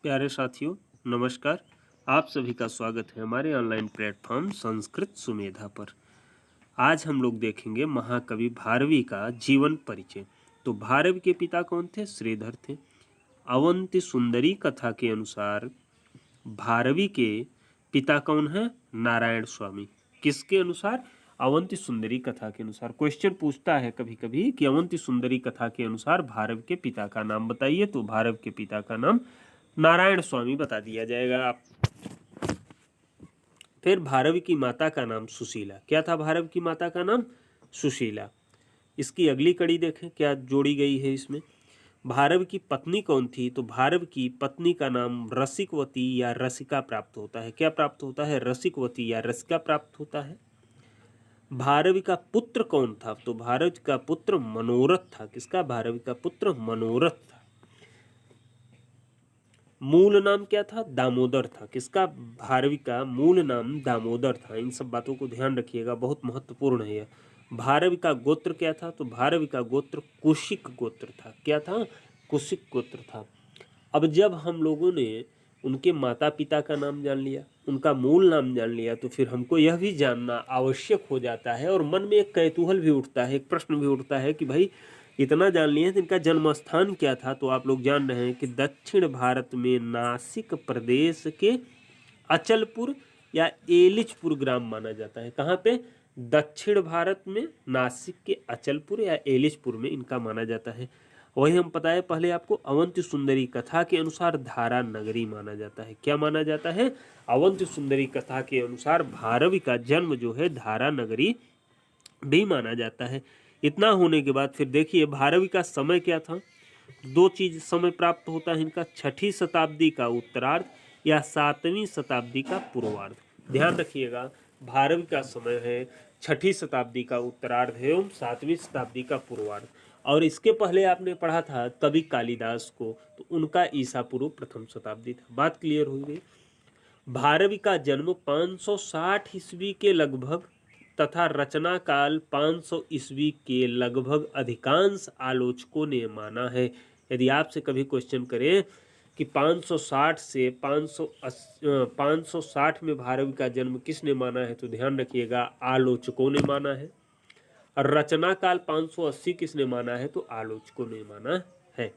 प्यारे साथियों, नमस्कार। आप सभी का स्वागत है हमारे ऑनलाइन प्लेटफॉर्म संस्कृत सुमेधा पर। आज हम लोग देखेंगे महाकवि भारवी का जीवन परिचय। तो भारवी के पिता कौन थे? श्रीधर थे। अवंती सुंदरी कथा के अनुसार भारवी के पिता कौन है? नारायण स्वामी। किसके अनुसार? अवंती सुंदरी कथा के अनुसार। क्वेश्चन पूछता है कभी कभी कि अवंती सुंदरी कथा के अनुसार भारव के पिता का नाम बताइए, तो भारव के पिता का नाम नारायण स्वामी बता दिया जाएगा आप। फिर भारव की माता का नाम सुशीला। क्या था भारव की माता का नाम? सुशीला। इसकी अगली कड़ी देखें क्या जोड़ी गई है इसमें। भारव की पत्नी कौन थी? तो भारव की पत्नी का नाम रसिकवती या रसिका प्राप्त होता है। क्या प्राप्त होता है? रसिकवती या रसिका प्राप्त होता है। भारव का पुत्र कौन था? तो भारव का पुत्र मनोरथ था। किसका? भारव का पुत्र मनोरथ था। मूल नाम क्या था? दामोदर था। किसका? भारवी का मूल नाम दामोदर था। इन सब बातों को ध्यान रखिएगा, बहुत महत्वपूर्ण है यह। भारवी का गोत्र क्या था? तो भारवी का गोत्र कुशिक गोत्र था। क्या था? कुशिक गोत्र था। अब जब हम लोगों ने उनके माता पिता का नाम जान लिया, उनका मूल नाम जान लिया, तो फिर हमको यह भी जानना आवश्यक हो जाता है और मन में एक कौतूहल भी उठता है, एक प्रश्न भी उठता है कि भाई इतना जान लिए तो इनका जन्म स्थान क्या था। तो आप लोग जान रहे हैं कि दक्षिण भारत में नासिक प्रदेश के अचलपुर या एलिचपुर ग्राम माना जाता है। कहाँ पे? दक्षिण भारत में नासिक के अचलपुर या एलिचपुर में इनका माना जाता है। वही हम पता है पहले आपको, अवंती सुंदरी कथा के अनुसार धारा नगरी माना जाता है। क्या माना जाता है? अवंती सुंदरी कथा के अनुसार भारवी का जन्म जो है धारा नगरी भी माना जाता है। इतना होने के बाद फिर देखिए भारवी का समय क्या था। दो चीज समय प्राप्त होता है इनका, 6वीं शताब्दी का उत्तरार्ध या 7वीं शताब्दी का पूर्वार्ध। ध्यान रखिएगा, भारवी का समय है 6वीं शताब्दी का उत्तरार्ध एवं 7वीं शताब्दी का पूर्वार्ध। और इसके पहले आपने पढ़ा था कवि कालिदास को, तो उनका ईसा पूर्व प्रथम शताब्दी था। बात क्लियर हुई गई। भारवी का जन्म 560 ईस्वी के लगभग तथा रचना काल 500 ईस्वी के लगभग अधिकांश आलोचकों ने माना है। यदि आपसे कभी क्वेश्चन करें कि 560 से 560 में भारवी का जन्म किसने माना है, तो ध्यान रखिएगा आलोचकों ने माना है। और रचना काल 580 किसने माना है, तो आलोचकों ने माना है।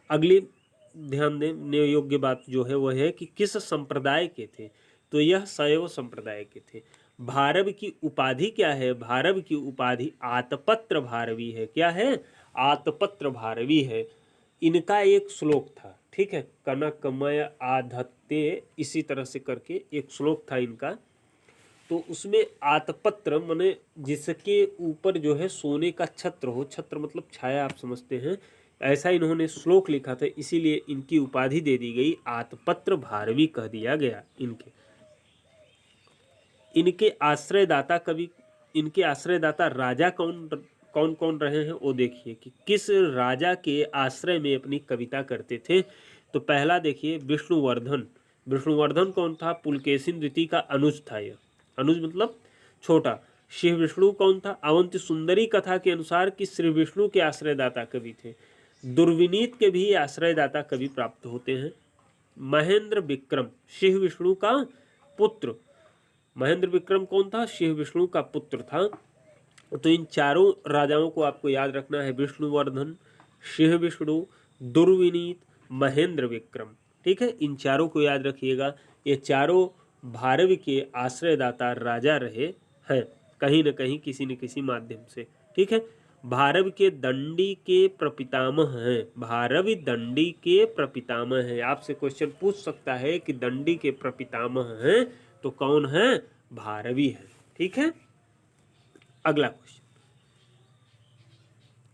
अगली ध्यान देने योग्य बात जो है वह है कि किस संप्रदाय के थे, तो यह शैव संप्रदाय के थे। भारव की उपाधि क्या है? भारव की उपाधि आतपत्र भारवी है। क्या है? आतपत्र भारवी है। इनका एक श्लोक था, ठीक है, कनकमय आधत्ते, इसी तरह से करके एक श्लोक था इनका। तो उसमें आतपत्र माने जिसके ऊपर जो है सोने का छत्र हो, छत्र मतलब छाया, आप समझते हैं, ऐसा इन्होंने श्लोक लिखा था, इसीलिए इनकी उपाधि दे दी गई, आतपत्र भारवी कह दिया गया इनके। इनके आश्रयदाता कवि, इनके आश्रयदाता राजा कौन कौन कौन रहे हैं वो देखिए कि किस राजा के आश्रय में अपनी कविता करते थे। तो पहला देखिए विष्णुवर्धन। विष्णुवर्धन कौन था? पुलकेशिन द्वितीय का अनुज था यह। अनुज मतलब छोटा। श्री विष्णु कौन था? अवंती सुंदरी कथा के अनुसार कि श्री विष्णु के आश्रयदाता कवि थे। दुर्विनीत के भी आश्रयदाता कवि प्राप्त होते हैं। महेंद्र विक्रम शिव विष्णु का पुत्र। महेंद्र विक्रम कौन था? शिव विष्णु का पुत्र था। तो इन चारों राजाओं को आपको याद रखना है, विष्णुवर्धन, शिव विष्णु, दुर्विनीत, महेंद्र विक्रम। ठीक है, इन चारों को याद रखिएगा। ये चारों भारव के आश्रयदाता राजा रहे हैं कहीं न कहीं, किसी न किसी माध्यम से। ठीक है, भारव के दंडी के प्रपितामह हैं। भारवी दंडी के प्रपितामह हैं। आपसे क्वेश्चन पूछ सकता है कि दंडी के प्रपितामह हैं तो कौन है? भारवी है। ठीक है, अगला क्वेश्चन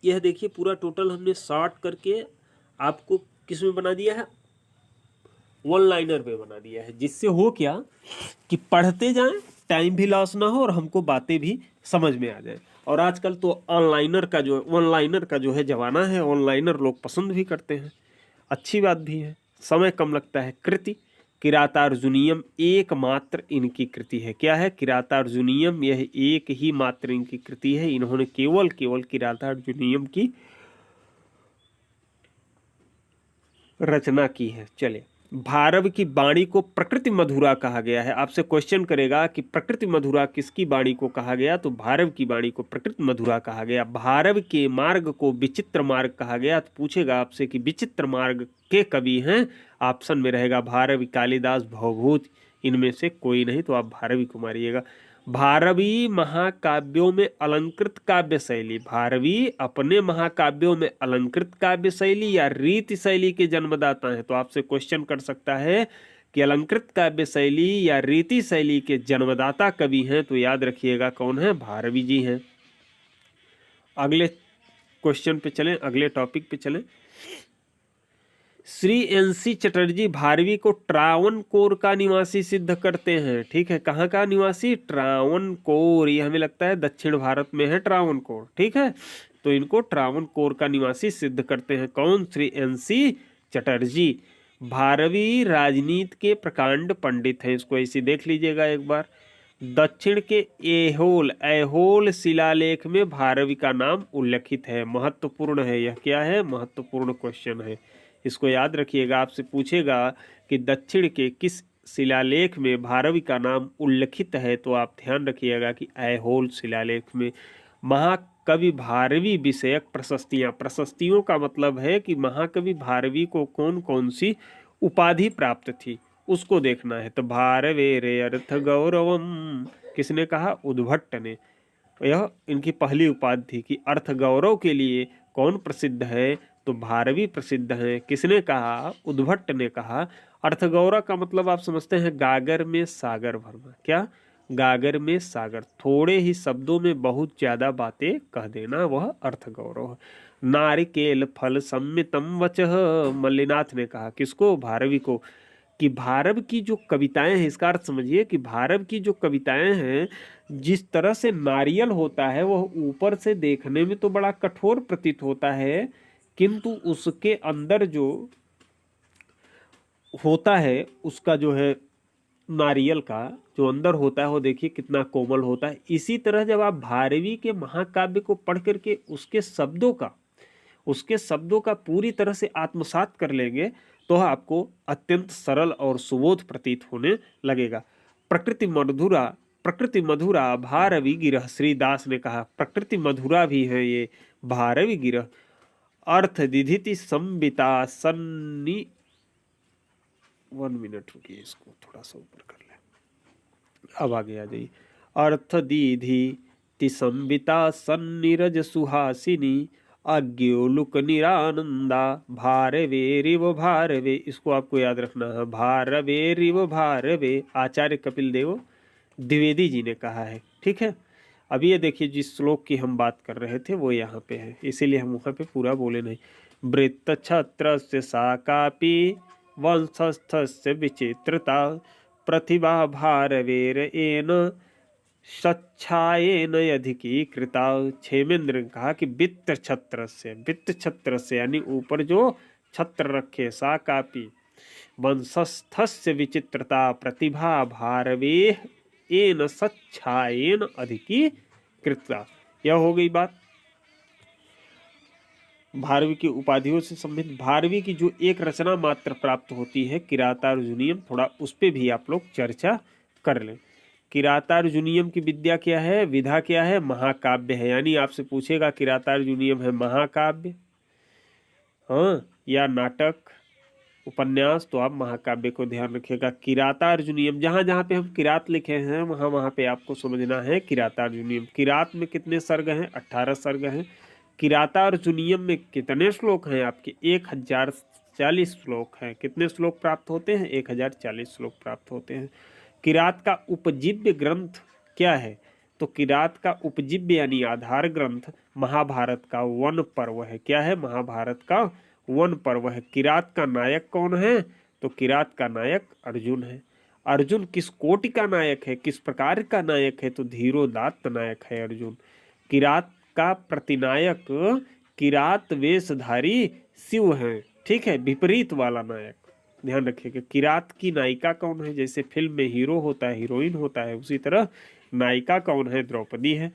यह देखिए, पूरा टोटल हमने शॉर्ट करके आपको किस में बना दिया है? वन लाइनर पे बना दिया है, जिससे हो क्या कि पढ़ते जाएं, टाइम भी लॉस ना हो और हमको बातें भी समझ में आ जाए। और आजकल तो ऑनलाइनर का जो वन लाइनर का जो है जमाना है, ऑनलाइनर लोग पसंद भी करते हैं, अच्छी बात भी है, समय कम लगता है। कृति किरातार्जुनीयम एकमात्र इनकी कृति है। क्या है? किरातार्जुनीयम, यह एक ही मात्र इनकी कृति है। इन्होंने केवल किरातार्जुनीयम की रचना की है। चलिए, भारव की वाणी को प्रकृति मधुरा कहा गया है। आपसे क्वेश्चन करेगा कि प्रकृति मधुरा किसकी वाणी को कहा गया, तो भारव की वाणी को प्रकृति मधुरा कहा गया। भारव के मार्ग को विचित्र मार्ग कहा गया, तो पूछेगा आपसे कि विचित्र मार्ग के कवि हैं। ऑप्शन में रहेगा भारवी, कालिदास, भवभूति, इनमें से कोई नहीं, तो आप भारवी को मारिएगा। भारवी महाकाव्यों में अलंकृत काव्य शैली, भारवी अपने महाकाव्यों में अलंकृत काव्य शैली या रीति शैली के जन्मदाता हैं। तो आपसे क्वेश्चन कर सकता है कि अलंकृत काव्य शैली या रीति शैली के जन्मदाता कवि हैं, तो याद रखिएगा कौन है, भारवी जी हैं। अगले क्वेश्चन पे चलें, अगले टॉपिक पे चलें। श्री NC चटर्जी भारवी को ट्रावनकोर का निवासी सिद्ध करते हैं। ठीक है, कहाँ का निवासी, ट्रावनकोर, ये हमें लगता है दक्षिण भारत में है ट्रावनकोर। ठीक है, तो इनको ट्रावनकोर का निवासी सिद्ध करते हैं कौन, श्री NC चटर्जी। भारवी राजनीति के प्रकांड पंडित हैं, इसको ऐसे देख लीजिएगा एक बार। दक्षिण के ऐहोल शिलालेख में भारवी का नाम उल्लेखित है। महत्वपूर्ण है यह, क्या है, महत्वपूर्ण क्वेश्चन है, इसको याद रखिएगा। आपसे पूछेगा कि दक्षिण के किस शिलालेख में भारवी का नाम उल्लेखित है, तो आप ध्यान रखिएगा कि ऐहोल शिलालेख में। महाकवि भारवी विषयक प्रशस्तियां, प्रशस्तियों का मतलब है कि महाकवि भारवी को कौन कौन सी उपाधि प्राप्त थी, उसको देखना है। तो भारवे रे अर्थ गौरवम किसने कहा, उद्भट्ट ने। यह इनकी पहली उपाधि थी कि अर्थ गौरव के लिए कौन प्रसिद्ध है, तो भारवी प्रसिद्ध हैं। किसने कहा, उद्भट्ट ने कहा। अर्थ गौरव का मतलब आप समझते हैं गागर में सागर भरना, क्या, गागर में सागर, थोड़े ही शब्दों में बहुत ज्यादा बातें कह देना, वह अर्थ गौरव है। नारिकेल फल सम्मितम वचः, मल्लिनाथ ने कहा, किसको, भारवी को। कि भारव की जो कविताएं हैं, इसका अर्थ समझिए कि भारव की जो कविताएं हैं, जिस तरह से नारियल होता है वह ऊपर से देखने में तो बड़ा कठोर प्रतीत होता है, किंतु उसके अंदर जो होता है, उसका जो है नारियल का जो अंदर होता है वो देखिए कितना कोमल होता है। इसी तरह जब आप भारवी के महाकाव्य को पढ़ करके उसके शब्दों का पूरी तरह से आत्मसात कर लेंगे, तो आपको अत्यंत सरल और सुबोध प्रतीत होने लगेगा। प्रकृति मधुरा भारवी गिरह, श्री दास ने कहा प्रकृति मधुरा भी है ये भारवी गिरह। अर्थ दिधिति संबिता सन्नी, 1 मिनट रुकिए, इसको थोड़ा सा ऊपर कर ले, अब आगे आ जाइए। अर्थ दीधि संबिता सन्निरज सुहासिनी अज्ञोलुक निरानंदा भारवे रिव भारवे, इसको आपको याद रखना है, भारवे रिव भारवे, आचार्य कपिल देव द्विवेदी जी ने कहा है। ठीक है, अभी ये देखिए जिस श्लोक की हम बात कर रहे थे वो यहाँ पे है, इसीलिए हम वहाँ पे पूरा बोले नहीं। वृत्त छत्र से साकापि वंशस्थस्य विचित्रता प्रतिभा भारवेर एन सच्छाएन अधिकी कृता। क्षेमेंद्र ने कहा कि वित्त छत्र से यानी ऊपर जो छत्र रखे, साकापि वंशस्थस्य विचित्रता प्रतिभा भारवे एन सच्छाएन अधिकी कृता। यह हो गई बात भारवी की उपाधियों से संबंधित। भारवी की जो एक रचना मात्र प्राप्त होती है किरातार्जुनीयम, थोड़ा उस पर भी आप लोग चर्चा कर लें। किरातार्जुनीयम की विद्या क्या है, विधा क्या है, महाकाव्य है। यानी आपसे पूछेगा किरातार्जुनीयम है महाकाव्य, हाँ, या नाटक, उपन्यास, तो आप महाकाव्य को ध्यान रखिएगा। किरातार्जुनीयम, जहाँ जहाँ पे हम किरात लिखे हैं वहाँ वहाँ पे आपको समझना है किरातार्जुनीयम। किरात में कितने सर्ग हैं, 18 सर्ग हैं। किरातार्जुनीयम में कितने श्लोक हैं आपके, 1040 श्लोक हैं। कितने श्लोक प्राप्त होते हैं, 1040 श्लोक प्राप्त होते हैं। किरात का उपजीव्य ग्रंथ क्या है, तो किरात का उपजीव्य यानी आधार ग्रंथ महाभारत का वन पर्व है। क्या है, महाभारत का वन पर्व है। किरात का नायक कौन है, तो किरात का नायक अर्जुन है। अर्जुन किस कोटि का नायक है, किस प्रकार का नायक है, तो धीरोदात्त नायक है अर्जुन। किरात का प्रतिनायक किरात वेशधारी शिव है। ठीक है, विपरीत वाला नायक, ध्यान रखिएगा। किरात की नायिका कौन है, जैसे फिल्म में हीरो होता है, हीरोइन होता है, उसी तरह नायिका कौन है, द्रौपदी है।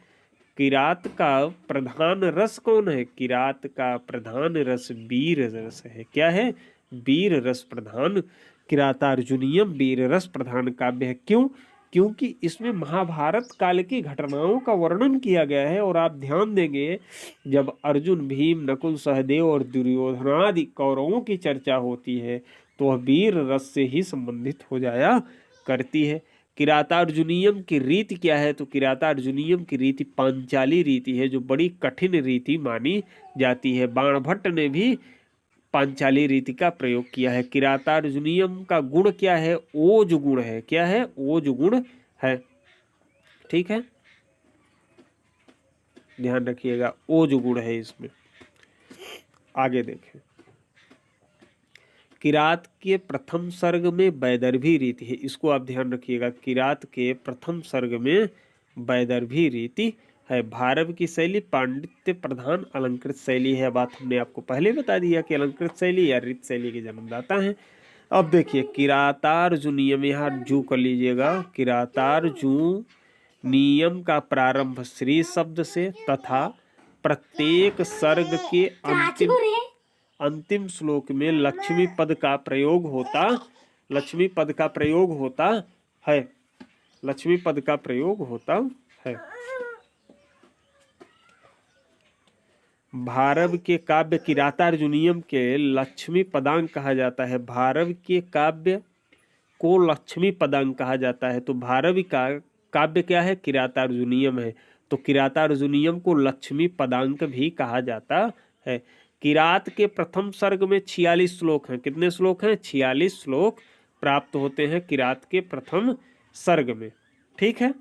किरात का प्रधान रस कौन है, किरात का प्रधान रस वीर रस है। क्या है, वीर रस प्रधान। किरातार्जुनीयम वीर रस प्रधान काव्य है। क्यों? क्योंकि इसमें महाभारत काल की घटनाओं का वर्णन किया गया है। और आप ध्यान देंगे, जब अर्जुन, भीम, नकुल, सहदेव और दुर्योधनादि कौरवों की चर्चा होती है तो वह वीर रस से ही संबंधित हो जाया करती है। किरातार्जुनीयम की रीति क्या है? तो किरातार्जुनीयम की रीति पांचाली रीति है, जो बड़ी कठिन रीति मानी जाती है। बाणभट्ट ने भी पांचाली रीति का प्रयोग किया है। किरातार्जुनीयम का गुण क्या है? ओज गुण है। क्या है? ओज गुण है। ठीक है, ध्यान रखिएगा, ओज गुण है इसमें। आगे देखें, किरात के प्रथम सर्ग में वैदर्भी रीति है। इसको आप ध्यान रखिएगा, किरात के प्रथम सर्ग में वैदर्भी रीति है। भारव की शैली पांडित्य प्रधान अलंकृत शैली है। बात हमने आपको पहले बता दिया कि अलंकृत शैली या रीत शैली के जन्मदाता हैं। अब देखिए, किरातार्जुनीयम, यहाँ जू कर लीजिएगा। किरातार्जुनीयम का प्रारंभ श्री शब्द से तथा प्रत्येक सर्ग के अंतिम श्लोक में लक्ष्मी पद का प्रयोग होता है। लक्ष्मी पद का प्रयोग होता है। भारव के काव्य किरातार्जुनीयम के लक्ष्मी पदांक कहा जाता है। भारव के काव्य को लक्ष्मी पदांक कहा जाता है। तो भारवी का काव्य क्या है? किरातार्जुनीयम है। तो किरातार्जुनीयम को लक्ष्मी पदांक भी कहा जाता है। किरात के प्रथम सर्ग में 46 श्लोक हैं। कितने श्लोक हैं? 46 श्लोक प्राप्त होते हैं किरात के प्रथम सर्ग में। ठीक है,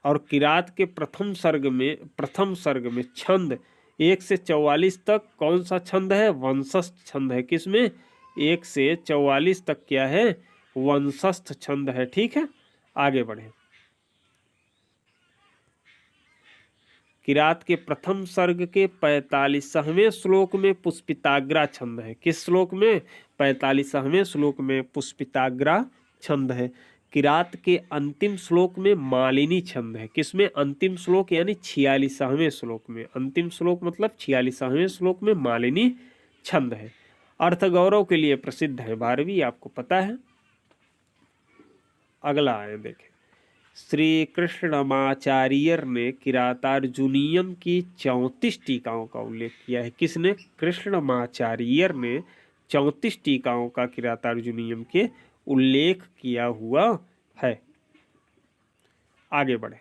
और किरात के प्रथम सर्ग में छंद 1 से 44 तक कौन सा छंद है? वंशस्थ छंद है। किसमें? 1 से 44 तक क्या है? वंशस्थ छंद है। ठीक है, आगे बढ़े। किरात के प्रथम सर्ग के 45वें श्लोक में पुष्पिताग्रा छंद है। किस श्लोक में? 45वें श्लोक में पुष्पिताग्रा छंद है। किरात के अंतिम श्लोक में मालिनी छंद है। किसमें? अंतिम श्लोक यानी 46वें श्लोक में। अंतिम श्लोक मतलब 46वें श्लोक में मालिनी छंद है। अर्थ गौरव के लिए प्रसिद्ध है भारवी, आपको पता है। अगला आए देखें, श्री कृष्णमाचार्य ने किरातार्जुनीयम की 34 टीकाओं का उल्लेख किया है। किसने? कृष्णमाचार्य ने 34 टीकाओं का किरातार्जुनीयम के उल्लेख किया हुआ है। आगे बढ़े,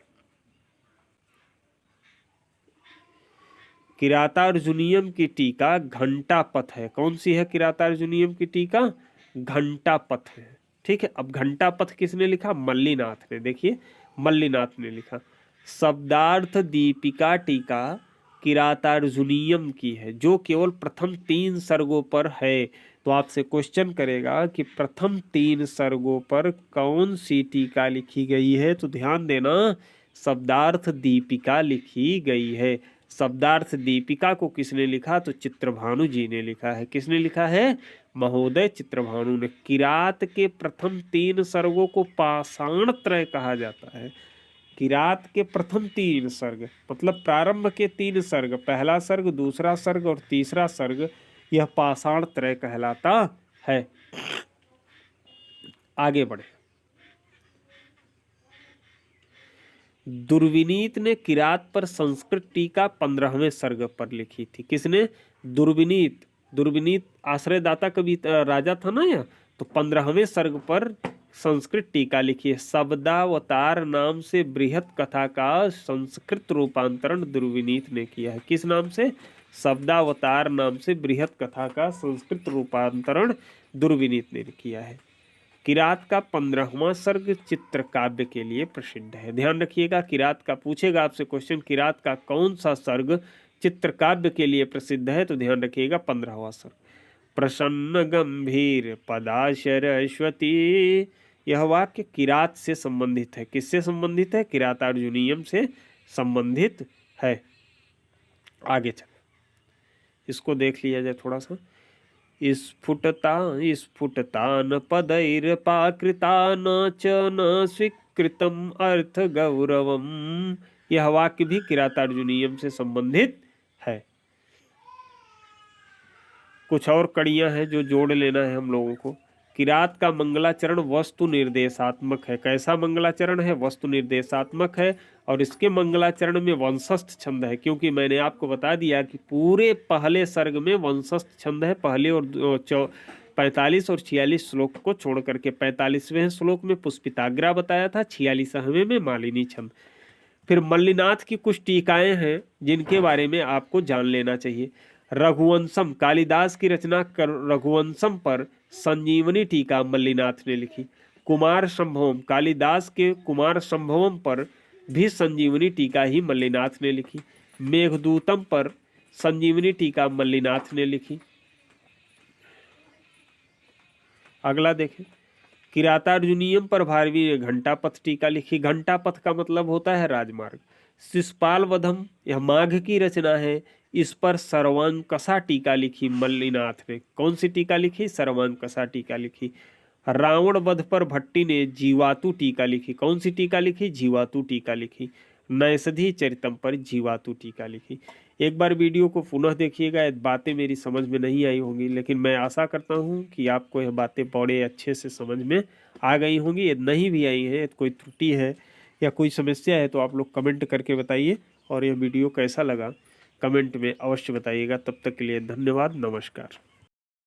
किरातार्जुनीयम की टीका घंटापथ है। कौन सी है किरातार्जुनीयम की टीका? घंटापथ है। ठीक है, अब घंटापथ किसने लिखा? मल्लीनाथ ने। देखिए, मल्लीनाथ ने लिखा। शब्दार्थ दीपिका टीका किरातार्जुनीयम की है, जो केवल प्रथम 3 सर्गों पर है। तो आपसे क्वेश्चन करेगा कि प्रथम 3 सर्गों पर कौन सी टीका लिखी गई है? तो ध्यान देना, शब्दार्थ दीपिका लिखी गई है। शब्दार्थ दीपिका को किसने लिखा? तो चित्रभानु जी ने लिखा है। किसने लिखा है? महोदय चित्रभानु ने। किरात के प्रथम 3 सर्गों को पाषाण त्रय कहा जाता है। किरात के प्रथम 3 सर्ग मतलब प्रारंभ के 3 सर्ग, पहला सर्ग, दूसरा सर्ग और तीसरा सर्ग, यह पाषाण त्रय कहलाता है। आगे बढ़े, दुर्विनीत ने किरात पर संस्कृत टीका 15वें सर्ग पर लिखी थी। किसने? दुर्विनीत। दुर्विनीत आश्रयदाता कवि राजा था ना यह, तो 15वें सर्ग पर संस्कृत टीका लिखी है। शब्दावतार नाम से बृहत कथा का संस्कृत रूपांतरण दुर्विनीत ने किया है। किस नाम से? शब्दावतार नाम से बृहत कथा का संस्कृत रूपांतरण दुर्विनीत ने किया है। किरात का 15वां सर्ग चित्र काव्य के लिए प्रसिद्ध है। ध्यान रखिएगा, किरात का पूछेगा आपसे क्वेश्चन, किरात का कौन सा सर्ग चित्र काव्य के लिए प्रसिद्ध है? तो ध्यान रखिएगा 15वां सर्ग। प्रसन्न गंभीर पदाशरस्वती, यह वाक्य किरात से संबंधित है। किससे संबंधित है? किरातार्जुनीयम से संबंधित है। आगे चल, इसको देख लिया जाए थोड़ा सा। स्फुटतान पदैर्पाकृता न च न स्वीकृतम अर्थ गौरवम, यह वाक्य भी किरातार्जुनीयम से संबंधित है। कुछ और कड़ियाँ हैं जो जोड़ लेना है हम लोगों को। किरात का मंगलाचरण वस्तु निर्देशात्मक है। कैसा मंगलाचरण है? वस्तु निर्देशात्मक है। और इसके मंगलाचरण में वंशस्थ छंद है, क्योंकि मैंने आपको बता दिया कि पूरे पहले सर्ग में वंशस्थ छंद है। पहले और 45 और 46 श्लोक को छोड़ करके 45वें श्लोक में पुष्पिताग्रा बताया था, 46वें में मालिनी छंद। फिर मल्लिनाथ की कुछ टीकाएं हैं जिनके बारे में आपको जान लेना चाहिए। रघुवंशम, कालिदास की रचना कर रघुवंशम पर संजीवनी टीका मल्लिनाथ ने लिखी। कुमार संभवम, कालिदास के कुमार संभवम पर भी संजीवनी टीका ही मल्लिनाथ ने लिखी। मेघदूतम पर संजीवनी टीका मल्लिनाथ ने लिखी। अगला देखें, किरातार्जुनीयम पर भारवी ने घंटापथ टीका लिखी। घंटापथ का मतलब होता है राजमार्ग। शिशुपाल वधम, यह माघ की रचना है। इस पर सर्वांकसा टीका लिखी मल्लिनाथ ने। कौन सी टीका लिखी? सर्वांकसा टीका लिखी। रावण वध पर भट्टी ने जीवातु टीका लिखी। कौन सी टीका लिखी? जीवातु टीका लिखी। नैषधि चरितम पर जीवातु टीका लिखी। एक बार वीडियो को पुनः देखिएगा, बातें मेरी समझ में नहीं आई होंगी, लेकिन मैं आशा करता हूँ कि आपको यह बातें बड़े अच्छे से समझ में आ गई होंगी। यदि नहीं भी आई हैं, कोई त्रुटि है या कोई समस्या है तो आप लोग कमेंट करके बताइए। और यह वीडियो कैसा लगा कमेंट में अवश्य बताइएगा। तब तक के लिए धन्यवाद, नमस्कार।